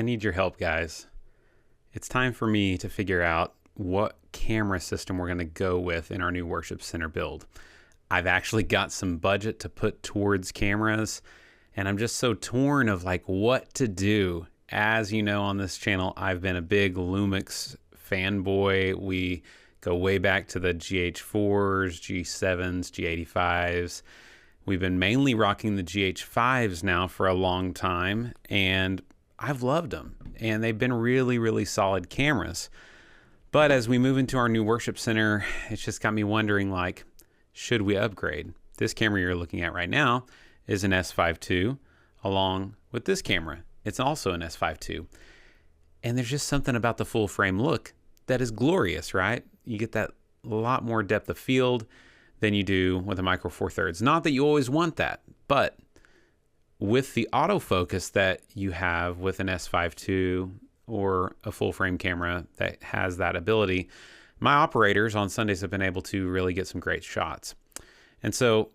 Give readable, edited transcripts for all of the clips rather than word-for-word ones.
I need your help, guys. It's time for me to figure out what camera system we're going to go with in our new worship center build. I've actually got some budget to put towards cameras, and I'm just so torn of like what to do. As you know, on this channel, I've been a big Lumix fanboy. We go way back to the GH4s, G7s, G85s. We've been mainly rocking the GH5s now for a long time, and I've loved them. And they've been really, really solid cameras. But as we move into our new worship center, it's just got me wondering, like, should we upgrade? This camera you're looking at right now is an S5 II, along with this camera. It's also an S5 II. And there's just something about the full frame look that is glorious, right? You get that lot more depth of field than you do with a Micro Four Thirds. Not that you always want that, but with the autofocus that you have with an S5 II or a full frame camera that has that ability, my operators on Sundays have been able to really get some great shots. And so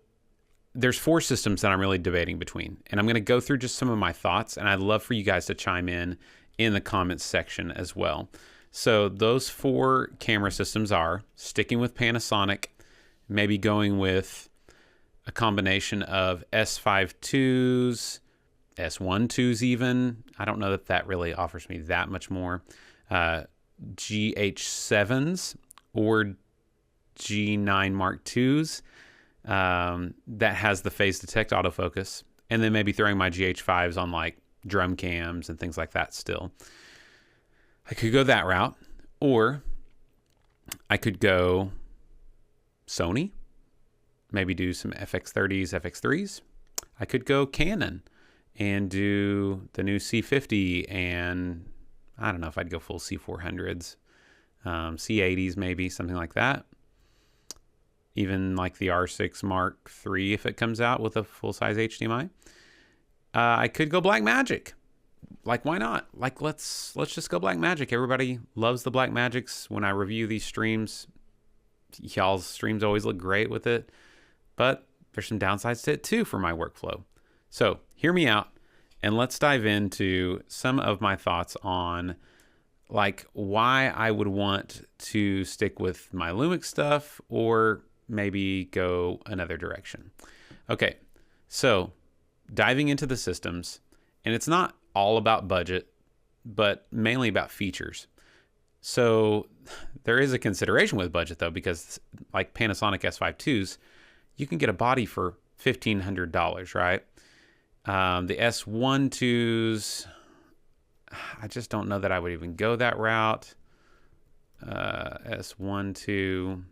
there's four systems that I'm really debating between, and I'm going to go through just some of my thoughts, and I'd love for you guys to chime in the comments section as well. So those four camera systems are sticking with Panasonic, maybe going with a combination of S5 IIs, S1 IIs even. I don't know that that really offers me that much more. GH7s or G9 Mark IIs that has the phase detect autofocus. And then maybe throwing my GH5s on like drum cams and things like that still. I could go that route, or I could go Sony, maybe do some FX30s, FX3s. I could go Canon and do the new C50, and I don't know if I'd go full C400s, C80s maybe, something like that. Even like the R6 Mark III if it comes out with a full-size HDMI. I could go Blackmagic. Like, why not? Like, let's just go Blackmagic. Everybody loves the Blackmagics. When I review these streams, y'all's streams always look great with it, but there's some downsides to it too for my workflow. So hear me out, and let's dive into some of my thoughts on like why I would want to stick with my Lumix stuff or maybe go another direction. Okay, so diving into the systems, and it's not all about budget, but mainly about features. So there is a consideration with budget though, because like Panasonic S5 IIs, you can get a body for $1,500, right? The S1 IIs, I just don't know that I would even go that route. S1 II,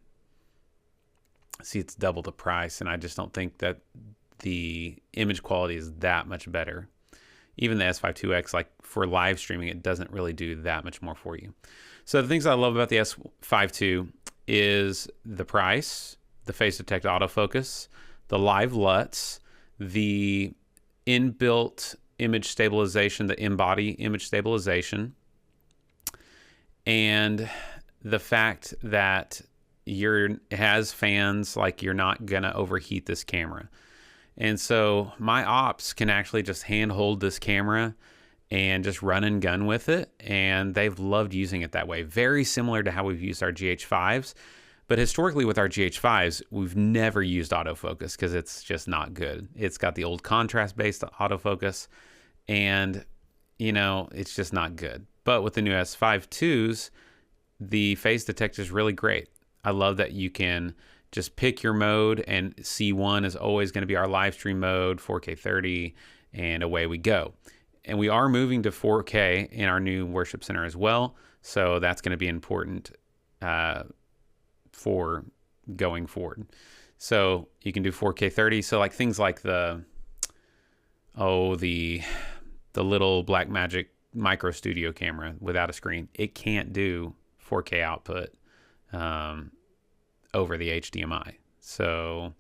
see, it's double the price, and I just don't think that the image quality is that much better. Even the S5 IIX, like for live streaming, it doesn't really do that much more for you. So the things I love about the S5 II is the price, the phase detect autofocus, the live LUTs, the inbuilt image stabilization, the in-body image stabilization, and the fact that it has fans, like you're not gonna overheat this camera. And so my ops can actually just handhold this camera and just run and gun with it, and they've loved using it that way. Very similar to how we've used our GH5s, but historically with our GH5s, we've never used autofocus because it's just not good. It's got the old contrast-based autofocus, and you know, it's just not good. But with the new S5 IIs, the phase detect is really great. I love that you can just pick your mode, and C1 is always going to be our live stream mode, 4K 30, and away we go. And we are moving to 4K in our new worship center as well, so that's going to be important for going forward. So you can do 4K 30. So like things like the little Blackmagic micro studio camera without a screen, it can't do 4K output over the HDMI. So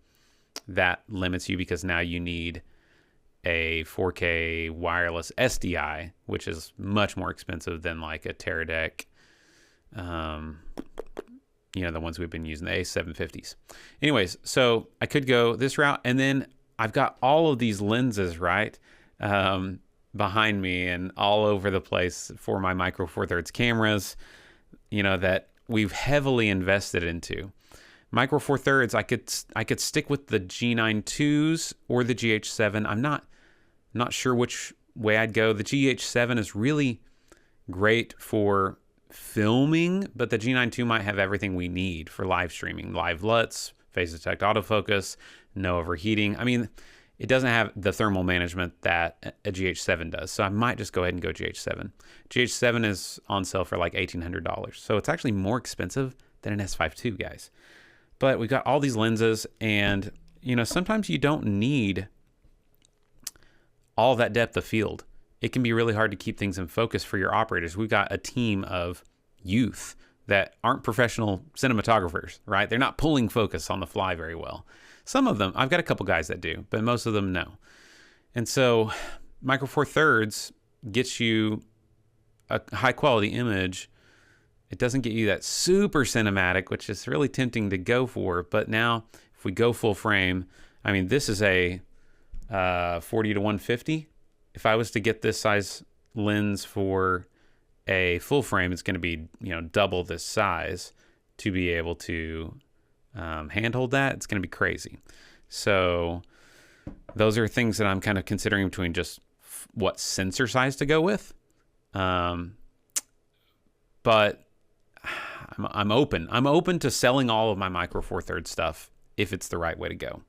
that limits you, because now you need a 4K wireless SDI, which is much more expensive than like a Teradek, you know, the ones we've been using, the A750s. Anyways, so I could go this route, and then I've got all of these lenses, right? behind me and all over the place for my Micro Four Thirds cameras, that we've heavily invested into. Micro Four Thirds, I could stick with the G9 IIs or the GH7. I'm not sure which way I'd go. The GH7 is really great for filming, but the G9 II might have everything we need for live streaming. Live LUTs, phase detect autofocus, no overheating. I mean, it doesn't have the thermal management that a GH7 does, so I might just go ahead and go GH7. GH7 is on sale for like $1,800, so it's actually more expensive than an S5 II, guys. But we've got all these lenses, and sometimes you don't need all that depth of field. It can be really hard to keep things in focus for your operators. We've got a team of youth that aren't professional cinematographers, right? They're not pulling focus on the fly very well. Some of them, I've got a couple guys that do, but most of them no. And so Micro Four Thirds gets you a high quality image. It doesn't get you that super cinematic, which is really tempting to go for. But now if we go full frame, I mean, this is a 40 to 150. If I was to get this size lens for a full frame, it's going to be, double this size to be able to handhold that. It's going to be crazy. So those are things that I'm kind of considering between just what sensor size to go with. But I'm open. I'm open to selling all of my Micro Four Thirds stuff if it's the right way to go.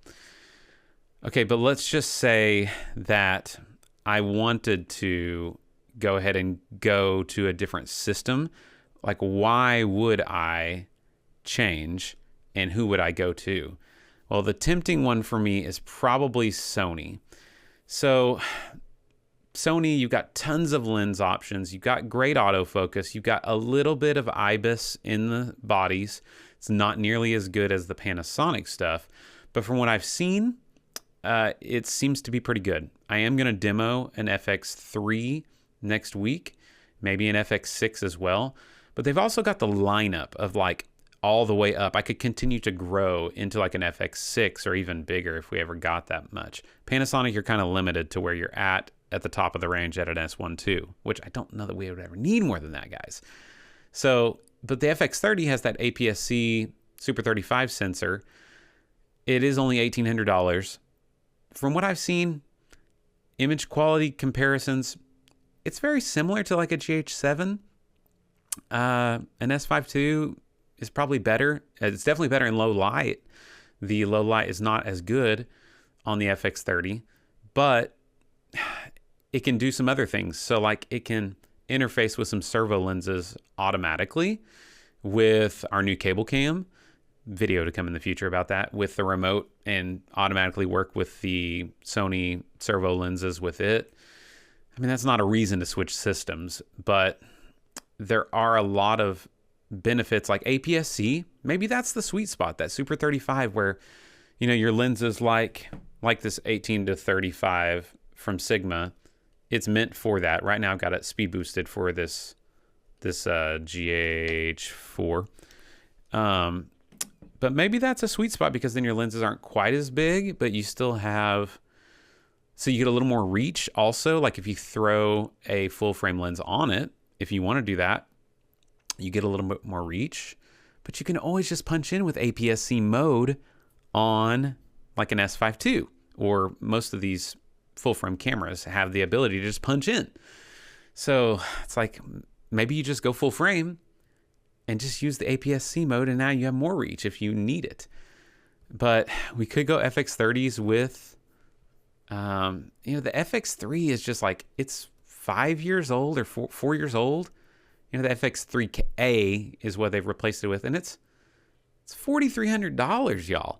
Okay, but let's just say that I wanted to go ahead and go to a different system. Like, why would I change and who would I go to? Well, the tempting one for me is probably Sony. So Sony, you've got tons of lens options. You've got great autofocus. You've got a little bit of IBIS in the bodies. It's not nearly as good as the Panasonic stuff, but from what I've seen, it seems to be pretty good. I am going to demo an FX3 next week, maybe an FX6 as well, but they've also got the lineup of like all the way up. I could continue to grow into like an FX6 or even bigger if we ever got that much. Panasonic, you're kind of limited to where you're at the top of the range at an S1 II, which I don't know that we would ever need more than that, guys. So, but the FX30 has that APS-C Super 35 sensor. It is only $1,800. From what I've seen, image quality comparisons, it's very similar to like a GH7. An S5 II is probably better. It's definitely better in low light. The low light is not as good on the FX30, but it can do some other things. So like it can interface with some servo lenses automatically with our new cable cam. Video to come in the future about that with the remote, and automatically work with the Sony servo lenses with it. I mean, that's not a reason to switch systems, but there are a lot of benefits like APS-C. Maybe that's the sweet spot, that Super 35, where your lenses like this 18 to 35 from Sigma. It's meant for that. Right now I've got it speed boosted for this GH4. But maybe that's a sweet spot because then your lenses aren't quite as big, but you still have, so you get a little more reach also. Like if you throw a full frame lens on it, if you want to do that, you get a little bit more reach, but you can always just punch in with APS-C mode on like an S5 II, or most of these full frame cameras have the ability to just punch in. So it's like, maybe you just go full frame and just use the APS-C mode, and now you have more reach if you need it. But we could go FX30s with, the FX3 is just like, it's 5 years old or 4 years old. The FX3A is what they've replaced it with, and it's $4,300, y'all.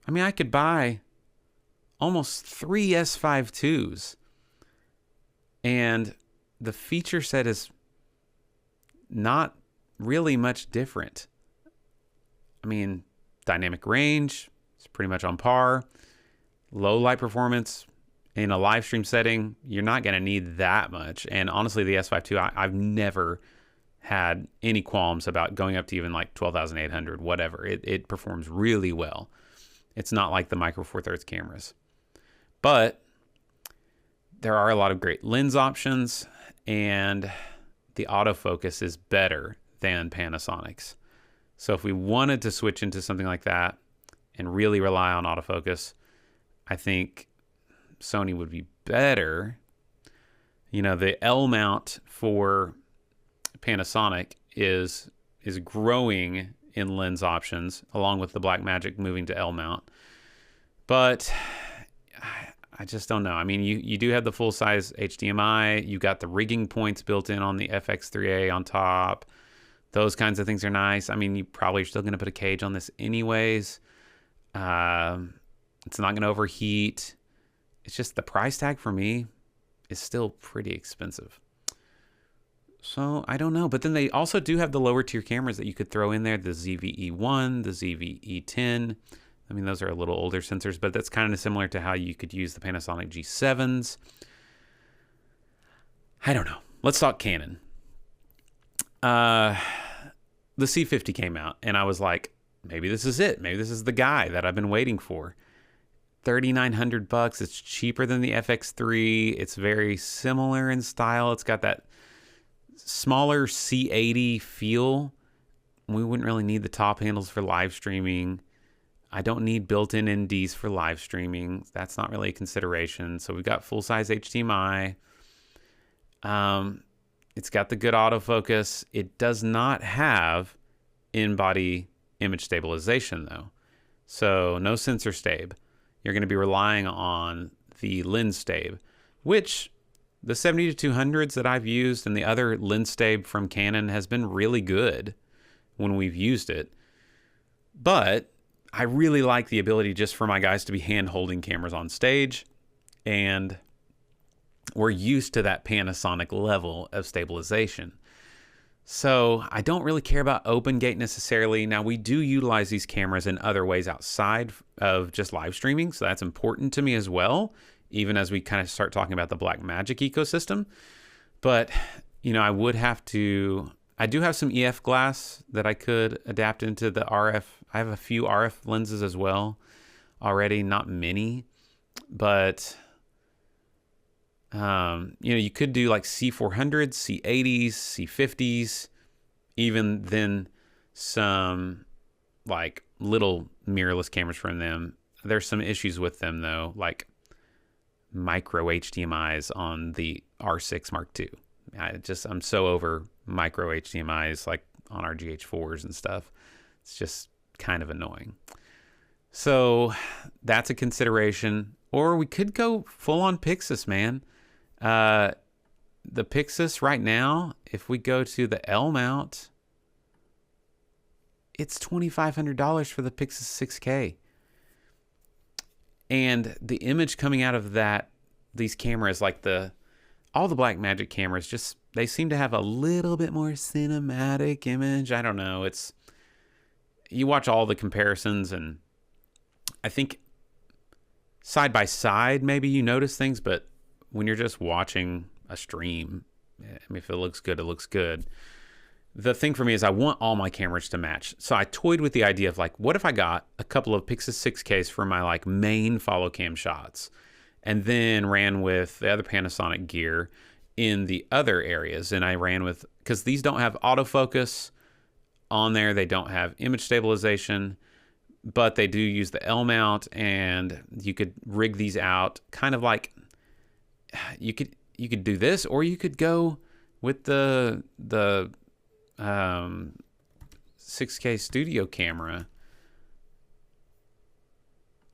I mean, I could buy almost 3 S5 IIs, and the feature set is not really much different. I mean, dynamic range is pretty much on par. Low light performance in a live stream setting, you're not going to need that much. And honestly, the S5 II, I've never had any qualms about going up to even like 12,800, whatever. It performs really well. It's not like the Micro Four Thirds cameras. But there are a lot of great lens options, and the autofocus is better than Panasonic's. So if we wanted to switch into something like that and really rely on autofocus, I think Sony would be better. You know, the L mount for Panasonic is growing in lens options, along with the Blackmagic moving to L mount. But I just don't know. I mean, you do have the full-size HDMI. You got the rigging points built in on the FX3A on top. Those kinds of things are nice. I mean, you probably are still going to put a cage on this anyways. It's not going to overheat. It's just the price tag for me is still pretty expensive. So I don't know. But then they also do have the lower tier cameras that you could throw in there. The ZVE1, the ZVE10. I mean, those are a little older sensors, but that's kind of similar to how you could use the Panasonic G7s. I don't know. Let's talk Canon. The C50 came out, and I was like, maybe this is it. Maybe this is the guy that I've been waiting for. $3,900. It's cheaper than the FX3. It's very similar in style. It's got that smaller C80 feel. We wouldn't really need the top handles for live streaming. I don't need built-in NDs for live streaming. That's not really a consideration. So we've got full-size HDMI. It's got the good autofocus. It does not have in-body image stabilization, though. So no sensor stabe. You're going to be relying on the lens stabe, which the 70-200s that I've used and the other lens stabe from Canon has been really good when we've used it. But I really like the ability just for my guys to be hand-holding cameras on stage, and we're used to that Panasonic level of stabilization. So I don't really care about open gate necessarily. Now, we do utilize these cameras in other ways outside of just live streaming, so that's important to me as well, even as we kind of start talking about the Blackmagic ecosystem. But, you know, I do have some EF glass that I could adapt into the RF. I have a few RF lenses as well already, not many, but you know, you could do like C400s, C80s, C50s, even then some like little mirrorless cameras from them. There's some issues with them though, like micro HDMIs on the R6 Mark II. I'm so over micro HDMIs like on our GH4s and stuff. It's just kind of annoying. So that's a consideration. Or we could go full on Pixis, man. The Pixis right now, if we go to the L mount, it's $2,500 for the Pixis 6K. And the image coming out of these cameras, like all the Blackmagic cameras, just they seem to have a little bit more cinematic image. I don't know. You watch all the comparisons, and I think side by side, maybe you notice things, but when you're just watching a stream, I mean, if it looks good, it looks good. The thing for me is I want all my cameras to match. So I toyed with the idea of like, what if I got a couple of Pixis 6Ks for my like main follow cam shots, and then ran with the other Panasonic gear in the other areas. And I ran with, because these don't have autofocus on there, they don't have image stabilization, but they do use the L mount, and you could rig these out kind of like you could do this, or you could go with the 6K studio camera,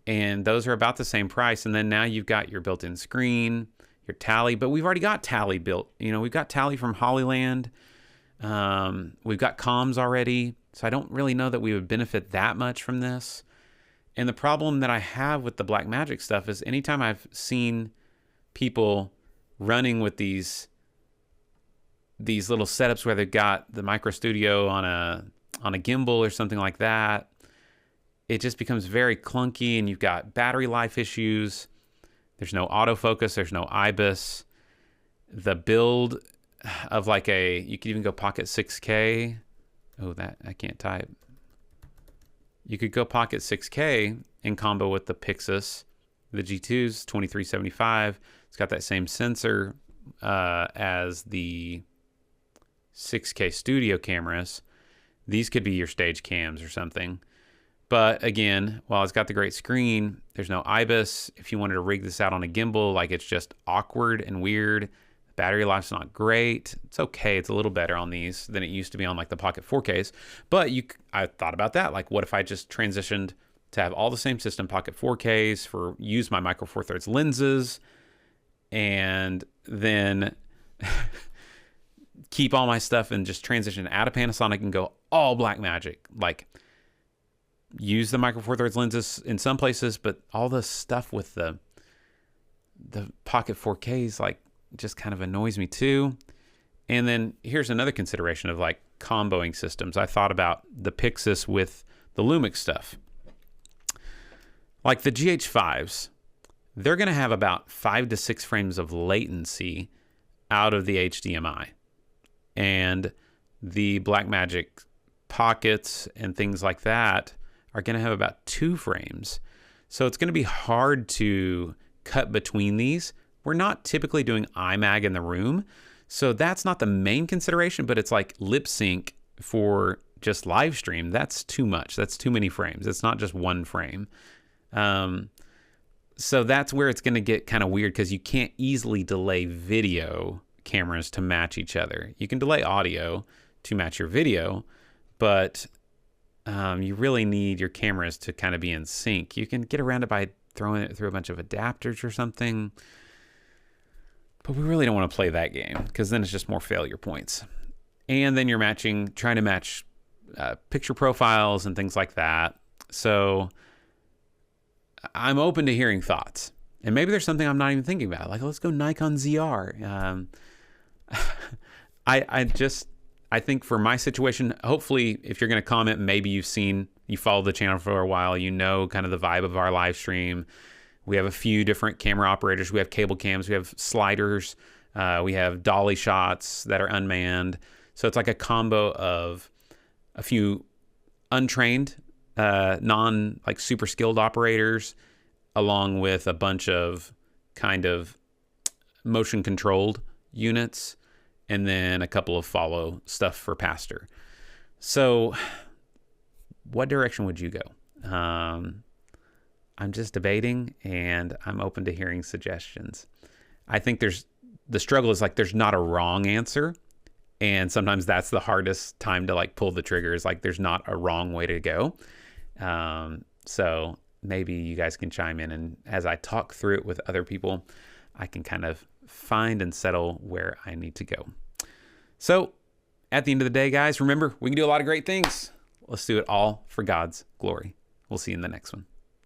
and those are about the same price. And then now you've got your built-in screen, your tally, but we've already got tally built. You know, we've got tally from Hollyland. We've got comms already, so I don't really know that we would benefit that much from this. And the problem that I have with the Blackmagic stuff is anytime I've seen people running with these little setups where they've got the micro studio on a gimbal or something like that, it just becomes very clunky, and you've got battery life issues. There's no autofocus, there's no IBIS. The build of like you could even go Pocket 6K. Oh, that I can't type. You could go Pocket 6K in combo with the Pixis. The G2's $23.75. It's got that same sensor as the 6K studio cameras. These could be your stage cams or something. But again, while it's got the great screen, there's no IBIS. If you wanted to rig this out on a gimbal, like, it's just awkward and weird. The battery life's not great. It's okay. It's a little better on these than it used to be on like the Pocket 4Ks. But I thought about that. Like, what if I just transitioned to have all the same system, Pocket 4Ks, use my Micro Four Thirds lenses, and then keep all my stuff and just transition out of Panasonic and go all Blackmagic. Like, use the Micro Four Thirds lenses in some places, but all the stuff with the Pocket 4Ks, like, just kind of annoys me too. And then here's another consideration of like comboing systems. I thought about the Pixis with the Lumix stuff. Like the GH5s, they're going to have about 5 to 6 frames of latency out of the HDMI. And the Blackmagic Pockets and things like that are going to have about 2 frames. So it's going to be hard to cut between these. We're not typically doing iMag in the room, so that's not the main consideration, but it's like lip sync for just live stream. That's too much. That's too many frames. It's not just 1 frame. So that's where it's going to get kind of weird, because you can't easily delay video cameras to match each other. You can delay audio to match your video, but you really need your cameras to kind of be in sync. You can get around it by throwing it through a bunch of adapters or something, but we really don't want to play that game, because then it's just more failure points. And then you're trying to match picture profiles and things like that. So I'm open to hearing thoughts. And maybe there's something I'm not even thinking about. Like, let's go Nikon ZR. I think for my situation, hopefully, if you're going to comment, maybe you followed the channel for a while, you know kind of the vibe of our live stream. We have a few different camera operators. We have cable cams. We have sliders. We have dolly shots that are unmanned. So it's like a combo of a few untrained, like super skilled operators, along with a bunch of kind of motion controlled units, and then a couple of follow stuff for Pastor. So what direction would you go? I'm just debating, and I'm open to hearing suggestions. I think the struggle is like there's not a wrong answer, and sometimes that's the hardest time to like pull the trigger, is like there's not a wrong way to go. So maybe you guys can chime in, and as I talk through it with other people, I can kind of find and settle where I need to go. So at the end of the day, guys, remember, we can do a lot of great things. Let's do it all for God's glory. We'll see you in the next one.